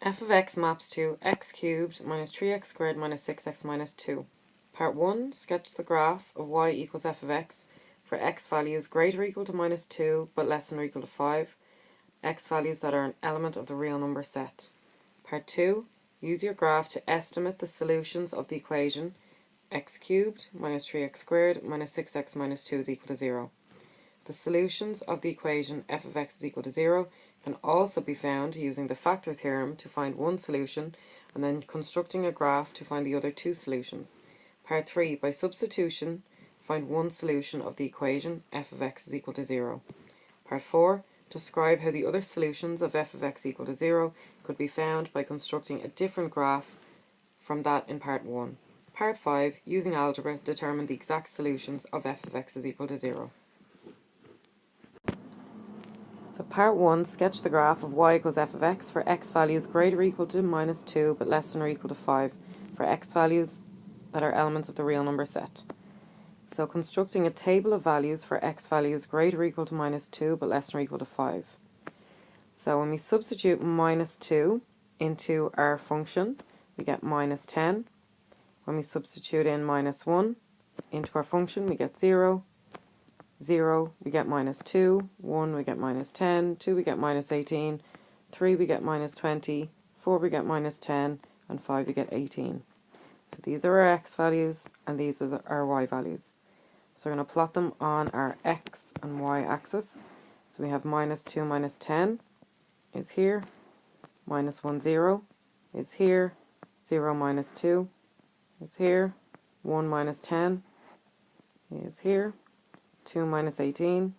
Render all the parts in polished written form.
f of x maps to x cubed minus 3x squared minus 6x minus 2. Part 1, sketch the graph of y equals f of x for x values greater or equal to minus 2 but less than or equal to 5, x values that are an element of the real number set. Part 2, use your graph to estimate the solutions of the equation x cubed minus 3x squared minus 6x minus 2 is equal to 0. The solutions of the equation f of x is equal to 0 can also be found using the factor theorem to find one solution and then constructing a graph to find the other two solutions. Part 3, by substitution, find one solution of the equation f of x is equal to 0. Part 4, describe how the other solutions of f of x equal to 0 could be found by constructing a different graph from that in Part 1. Part 5, using algebra, determine the exact solutions of f of x is equal to 0. So part 1, sketch the graph of y equals f of x for x values greater or equal to minus 2 but less than or equal to 5 for x values that are elements of the real number set. So constructing a table of values for x values greater or equal to minus 2 but less than or equal to 5. So when we substitute minus 2 into our function, we get minus 10. When we substitute in minus 1 into our function, we get 0. 0, we get minus 2, 1, we get minus 10, 2, we get minus 18, 3, we get minus 20, 4, we get minus 10, and 5, we get 18. So these are our x values, and these are our y values. So we're going to plot them on our x and y axis. So we have minus 2 minus 10 is here, minus 1, 0 is here, 0 minus 2 is here, 1 minus 10 is here, 2 minus 18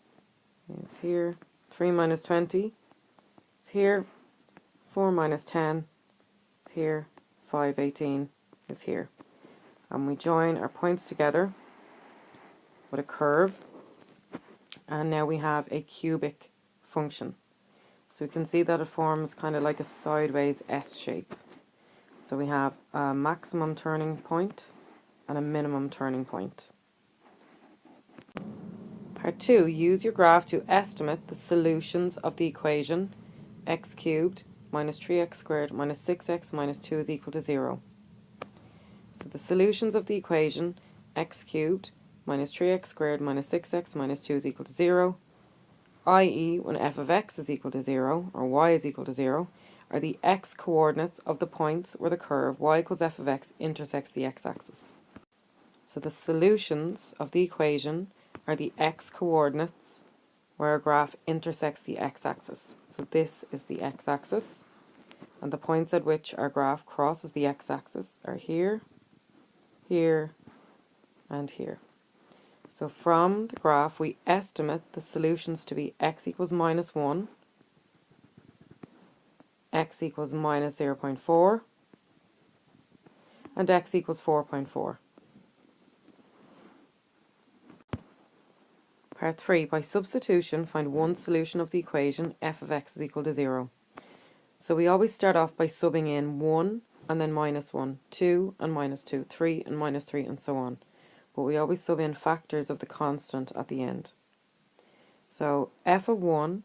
is here, 3 minus 20 is here, 4 minus 10 is here, 5, 18 is here. And we join our points together with a curve, and now we have a cubic function. So we can see that it forms kind of like a sideways S shape. So we have a maximum turning point and a minimum turning point. Part 2, use your graph to estimate the solutions of the equation x cubed minus 3x squared minus 6x minus 2 is equal to 0. So the solutions of the equation x cubed minus 3x squared minus 6x minus 2 is equal to 0, i.e. when f of x is equal to 0 or y is equal to 0, are the x coordinates of the points where the curve y equals f of x intersects the x-axis. So the solutions of the equation are the x coordinates where our graph intersects the x-axis. So this is the x-axis, and the points at which our graph crosses the x-axis are here, here, and here. So from the graph we estimate the solutions to be x equals minus 1, x equals minus 0.4, and x equals 4.4. Part 3, by substitution, find one solution of the equation f of x is equal to 0. So we always start off by subbing in 1 and then minus 1, 2 and minus 2, 3 and minus 3, and so on. But we always sub in factors of the constant at the end. So f of 1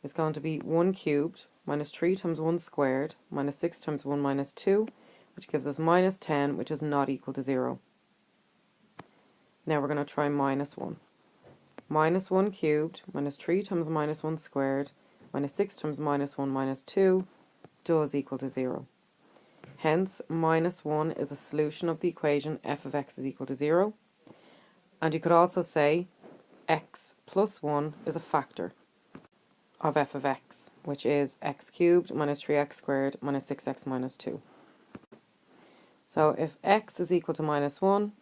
is going to be 1 cubed minus 3 times 1 squared minus 6 times 1 minus 2, which gives us minus 10, which is not equal to 0. Now we're going to try minus 1. Minus 1 cubed minus 3 times minus 1 squared minus 6 times minus 1 minus 2 does equal to 0. Hence, minus 1 is a solution of the equation f of x is equal to 0. And you could also say x plus 1 is a factor of f of x, which is x cubed minus 3x squared minus 6x minus 2. So if x is equal to minus 1,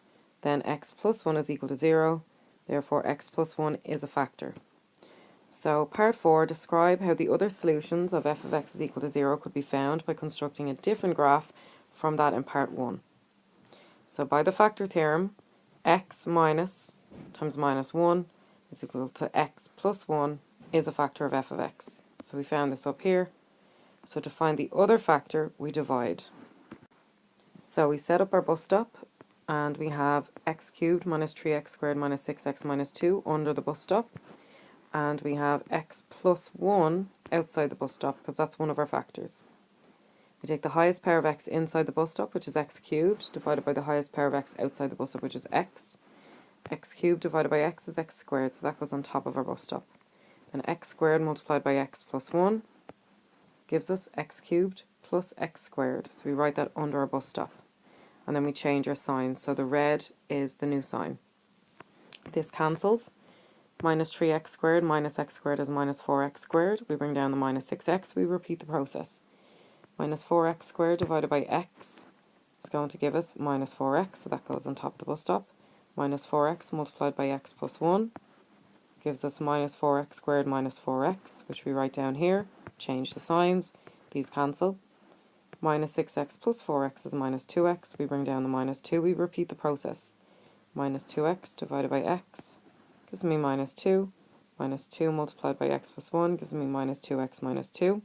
then x plus 1 is equal to 0. Therefore, x plus 1 is a factor. So part 4, describe how the other solutions of f of x is equal to 0 could be found by constructing a different graph from that in part 1. So by the factor theorem, x minus times minus 1 is equal to x plus 1 is a factor of f of x. So we found this up here. So to find the other factor, we divide. So we set up our bus stop, and we have x cubed minus 3x squared minus 6x minus 2 under the bus stop. And we have x plus 1 outside the bus stop, because that's one of our factors. We take the highest pair of x inside the bus stop, which is x cubed, divided by the highest pair of x outside the bus stop, which is x. X cubed divided by x is x squared, so that goes on top of our bus stop. And x squared multiplied by x plus 1 gives us x cubed plus x squared. So we write that under our bus stop. And then we change our signs. So the red is the new sign. This cancels. Minus 3x squared minus x squared is minus 4x squared. We bring down the minus 6x. We repeat the process. Minus 4x squared divided by x is going to give us minus 4x. So that goes on top of the bus stop. Minus 4x multiplied by x plus 1 gives us minus 4x squared minus 4x, which we write down here. Change the signs. These cancel. Minus 6x plus 4x is minus 2x. We bring down the minus 2. We repeat the process. Minus 2x divided by x gives me minus 2. Minus 2 multiplied by x plus 1 gives me minus 2x minus 2.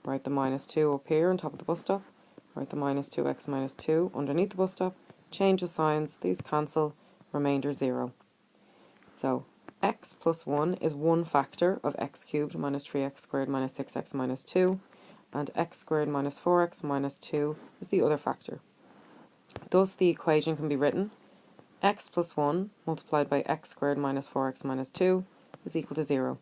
Write the minus 2 up here on top of the bus stop. Write the minus 2x minus 2 underneath the bus stop. Change the signs. These cancel. Remainder 0. So x plus 1 is one factor of x cubed minus 3x squared minus 6x minus 2. And x squared minus 4x minus 2 is the other factor. Thus the equation can be written x plus 1 multiplied by x squared minus 4x minus 2 is equal to 0.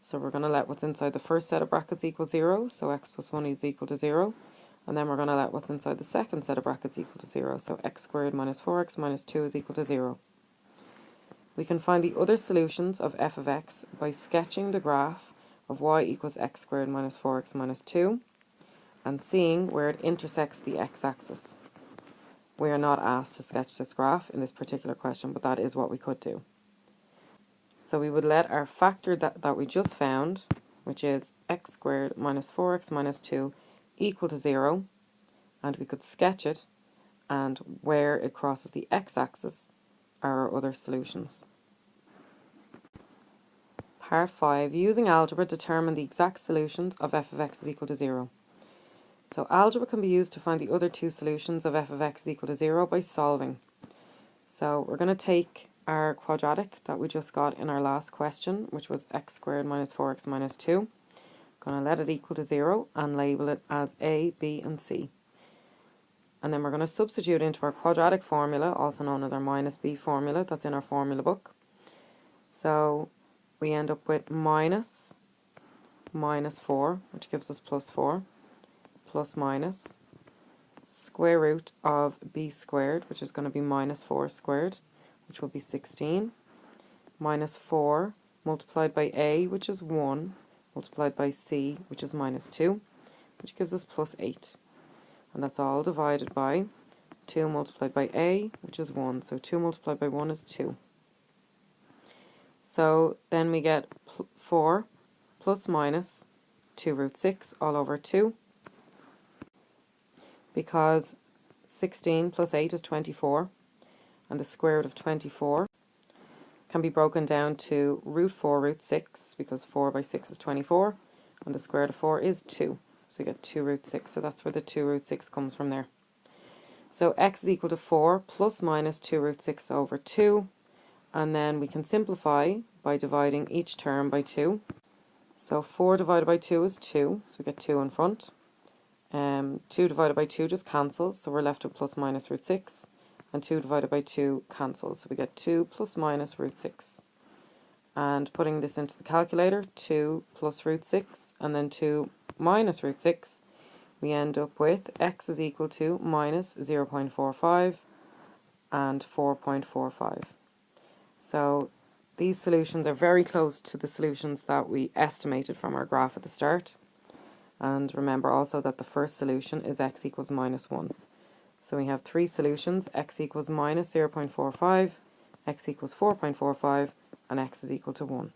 So we're going to let what's inside the first set of brackets equal 0, so x plus 1 is equal to 0. And then we're going to let what's inside the second set of brackets equal to 0, so x squared minus 4x minus 2 is equal to 0. We can find the other solutions of f of x by sketching the graph of y equals x squared minus 4x minus 2 and seeing where it intersects the x-axis. We are not asked to sketch this graph in this particular question, but that is what we could do. So we would let our factor that we just found, which is x squared minus 4x minus 2, equal to 0, and we could sketch it, and where it crosses the x-axis are our other solutions. Part 5. Using algebra, determine the exact solutions of f of x is equal to 0. So algebra can be used to find the other two solutions of f of x is equal to 0 by solving. So we're going to take our quadratic that we just got in our last question, which was x squared minus 4x minus 2. Going to let it equal to 0 and label it as a, b and c. And then we're going to substitute into our quadratic formula, also known as our minus b formula, that's in our formula book. So we end up with minus 4, which gives us plus 4, plus minus square root of b squared, which is going to be minus 4 squared, which will be 16, minus 4 multiplied by a, which is 1, multiplied by c, which is minus 2, which gives us plus 8. And that's all divided by 2 multiplied by a, which is 1. So 2 multiplied by 1 is 2. So then we get 4 plus minus 2 root 6 all over 2, because 16 plus 8 is 24, and the square root of 24 can be broken down to root 4 root 6, because 4 by 6 is 24, and the square root of 4 is 2. So we get 2 root 6, so that's where the 2 root 6 comes from there. So x is equal to 4 plus minus 2 root 6 over 2, and then we can simplify by dividing each term by 2. So 4 divided by 2 is 2, so we get 2 in front. 2 divided by 2 just cancels, so we're left with plus minus root 6, and 2 divided by 2 cancels, so we get 2 plus minus root 6. And putting this into the calculator, 2 plus root 6, and then 2 minus root 6, we end up with x is equal to minus 0.45 and 4.45. So these solutions are very close to the solutions that we estimated from our graph at the start. And remember also that the first solution is x equals minus 1. So we have three solutions: x equals minus 0.45, x equals 4.45, and x is equal to 1.